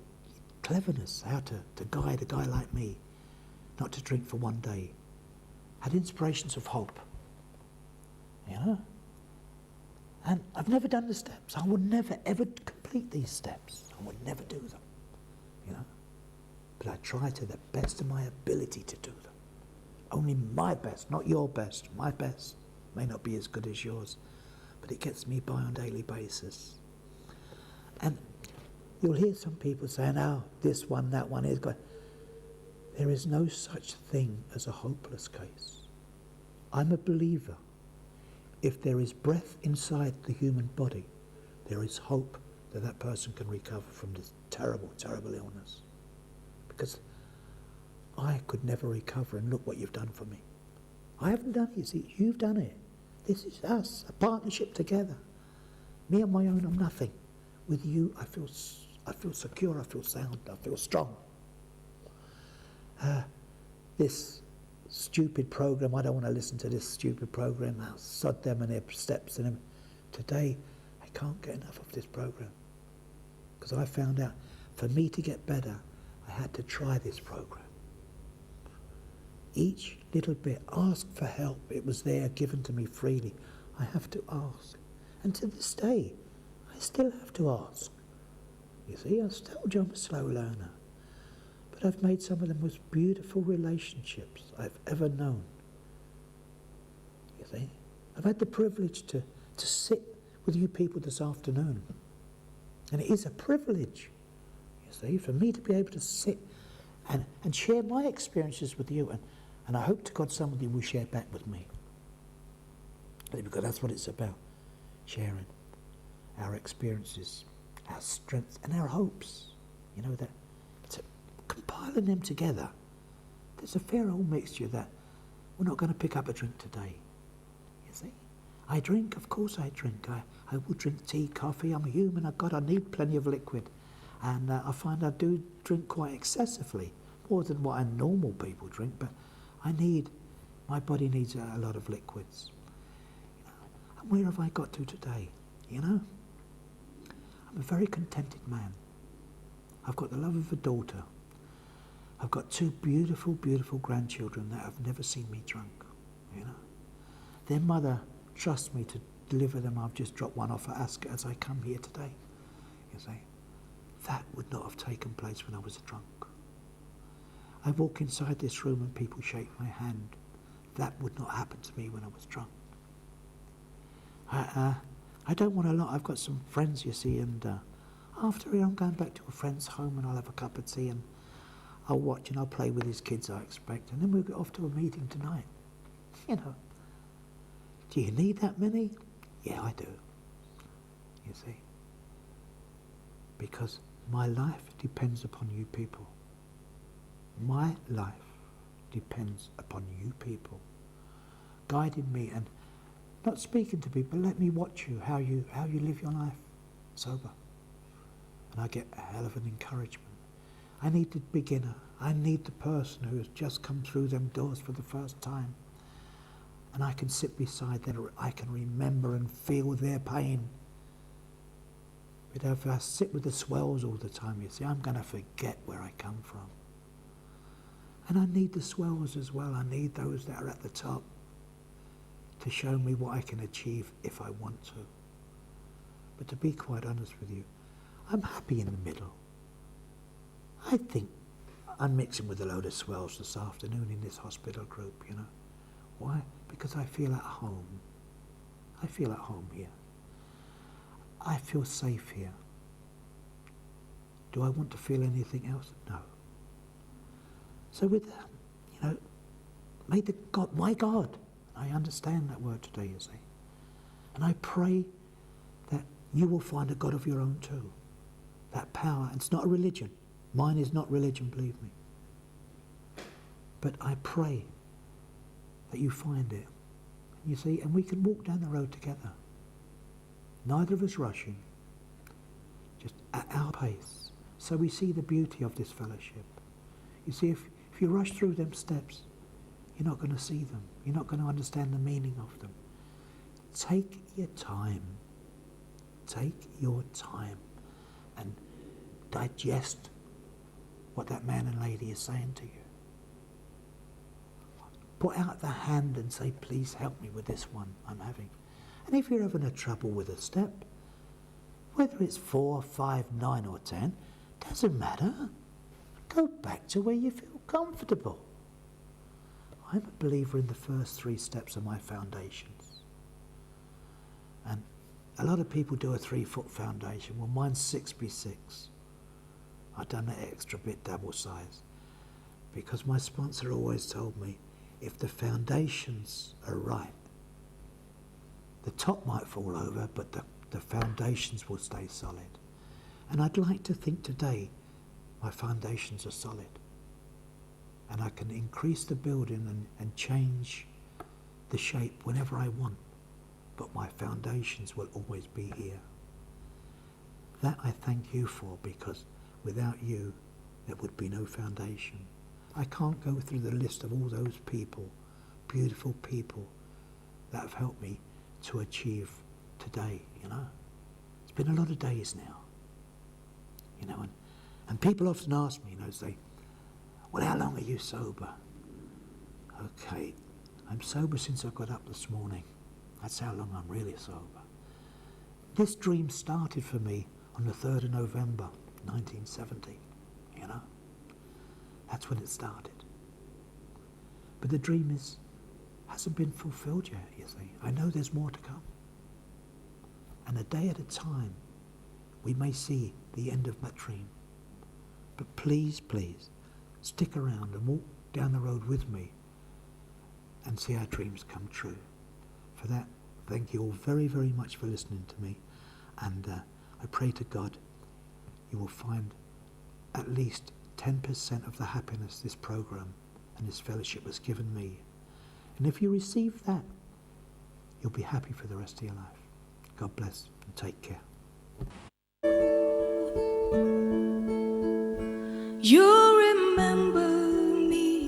cleverness, how to guide a guy like me not to drink for one day, had inspirations of hope, you know. And I've never done the steps. I would never ever complete these steps. I would never do them, you know. But I try to the best of my ability to do them. Only my best, not your best. My best may not be as good as yours, but it gets me by on a daily basis. And you'll hear some people saying, oh, this one, that one is good. There is no such thing as a hopeless case. I'm a believer. If there is breath inside the human body, there is hope that that person can recover from this terrible, terrible illness. Because I could never recover, and look what you've done for me. I haven't done it, see, you've done it. This is us, a partnership together. Me on my own, I'm nothing. With you, I feel secure, I feel sound, I feel strong. This stupid program, I don't want to listen to this stupid program. I'll sod them and their steps and them. Today, I can't get enough of this program. Because I found out, for me to get better, I had to try this program. Each little bit, ask for help. It was there, given to me freely. I have to ask. And to this day, I still have to ask. You see, I've told you I'm a slow learner. But I've made some of the most beautiful relationships I've ever known. You see? I've had the privilege to sit with you people this afternoon. And it is a privilege, you see, for me to be able to sit and share my experiences with you. And I hope to God somebody will share back with me. Because that's what it's about, sharing our experiences, our strengths and our hopes. You know, that it's compiling them together. There's a fair old mixture that we're not going to pick up a drink today, you see. I drink, of course I drink. I will drink tea, coffee. I'm a human. I need plenty of liquid. And I find I do drink quite excessively, more than what normal people drink, but my body needs a lot of liquids. And where have I got to today, you know? I'm a very contented man. I've got the love of a daughter. I've got 2 beautiful, beautiful grandchildren that have never seen me drunk, you know. Their mother trusts me to deliver them. I've just dropped one off at Ascot as I come here today, you see. That would not have taken place when I was drunk. I walk inside this room and people shake my hand. That would not happen to me when I was drunk. I don't want a lot. I've got some friends, you see, and after here I'm going back to a friend's home and I'll have a cup of tea and I'll watch and I'll play with his kids, I expect, and then we'll get off to a meeting tonight. You know. Do you need that many? Yeah, I do. You see. Because my life depends upon you people. My life depends upon you people. Guiding me and not speaking to people, let me watch you, how you live your life sober. And I get a hell of an encouragement. I need the beginner. I need the person who has just come through them doors for the first time. And I can sit beside them. I can remember and feel their pain. But if I sit with the swells all the time, you see, I'm going to forget where I come from. And I need the swells as well. I need those that are at the top to show me what I can achieve if I want to. But to be quite honest with you, I'm happy in the middle. I think I'm mixing with a load of swells this afternoon in this hospital group, you know. Why? Because I feel at home. I feel at home here. I feel safe here. Do I want to feel anything else? No. So with that, you know, may the God, my God, I understand that word today, you see. And I pray that you will find a God of your own too. That power, it's not a religion. Mine is not religion, believe me. But I pray that you find it. You see, and we can walk down the road together. Neither of us rushing, just at our pace. So we see the beauty of this fellowship. You see, if you rush through them steps, you're not going to see them. You're not going to understand the meaning of them. Take your time. Take your time and digest what that man and lady is saying to you. Put out the hand and say, please help me with this one I'm having. And if you're having a trouble with a step, whether it's 4, 5, 9 or 10, doesn't matter. Go back to where you feel comfortable. I'm a believer in the first 3 steps of my foundations. And a lot of people do a 3-foot foundation. Well, mine's 6x6. I've done that extra bit double size because my sponsor always told me if the foundations are right, the top might fall over, but the foundations will stay solid. And I'd like to think today my foundations are solid. And I can increase the building and change the shape whenever I want. But my foundations will always be here. That I thank you for, because without you, there would be no foundation. I can't go through the list of all those people, beautiful people, that have helped me to achieve today, you know. It's been a lot of days now, you know, and people often ask me, you know, say, well, how long are you sober? Okay, I'm sober since I got up this morning. That's how long I'm really sober. This dream started for me on the 3rd of November, 1970, you know. That's when it started. But the dream hasn't been fulfilled yet, you see. I know there's more to come. And a day at a time, we may see the end of that dream. But please, please, stick around and walk down the road with me and see our dreams come true. For that, thank you all very, very much for listening to me. And I pray to God you will find at least 10% of the happiness this program and this fellowship has given me. And if you receive that, you'll be happy for the rest of your life. God bless and take care. You'll remember me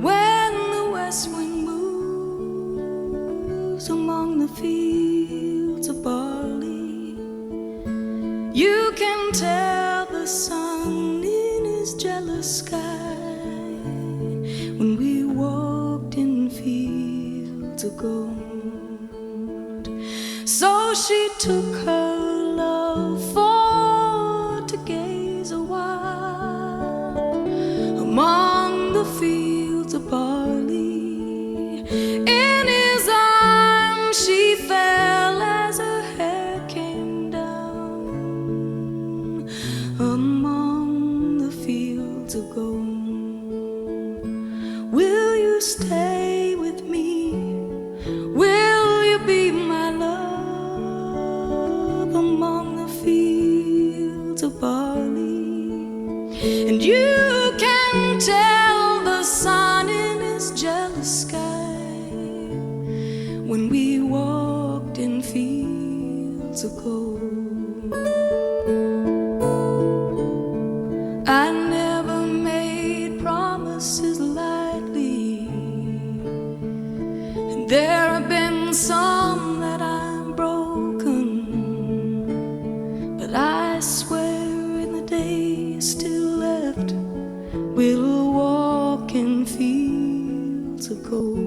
when the west wind moves among the fields of barley. You can tell the sun in his jealous sky when we walked in fields of gold. So she took her love for to gaze a while among the fields of barley. In his arms she fell as her hair came down among the fields of gold. Will you stay with me? Will you be my love among the fields of barley? And you can tell the sun in his jealous sky when we walked in fields of gold. I never made promises lightly, and there have been some that I've broken, but I swear in the days still left, we'll walk in fields of gold.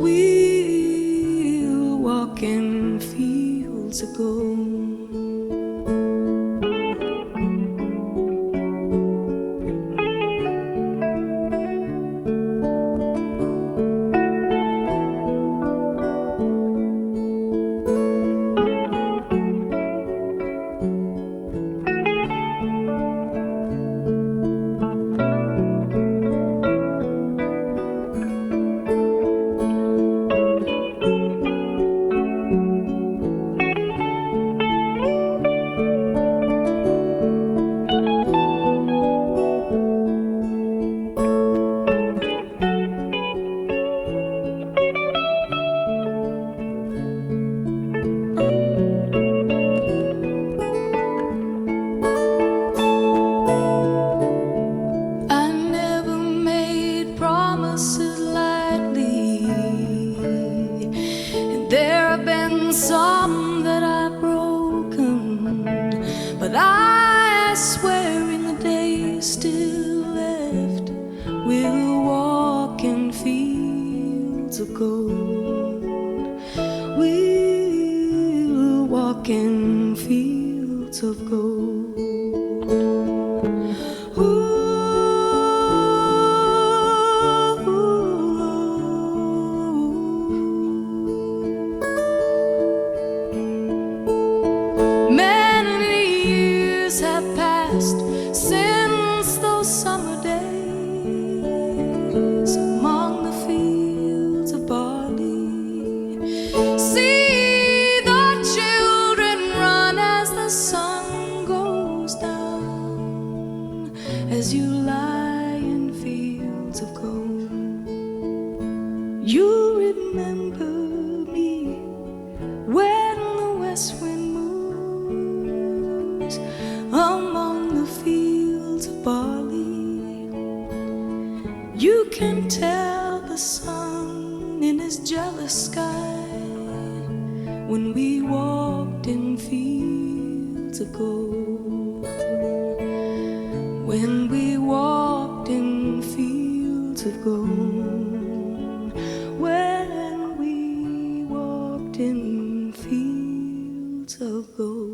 We'll walk in fields of gold. Some that I've broken, but I swear in the days still left, we'll walk in fields of gold. We'll walk in fields of gold. Ooh. Since those summer days among the fields of barley, see the children run as the sun goes down, as you lie in fields of gold. You remember me when the west wind moves among the fields of barley. You can tell the sun in his jealous sky when we walked in fields of gold. When we walked in fields of gold. When we walked in fields of gold.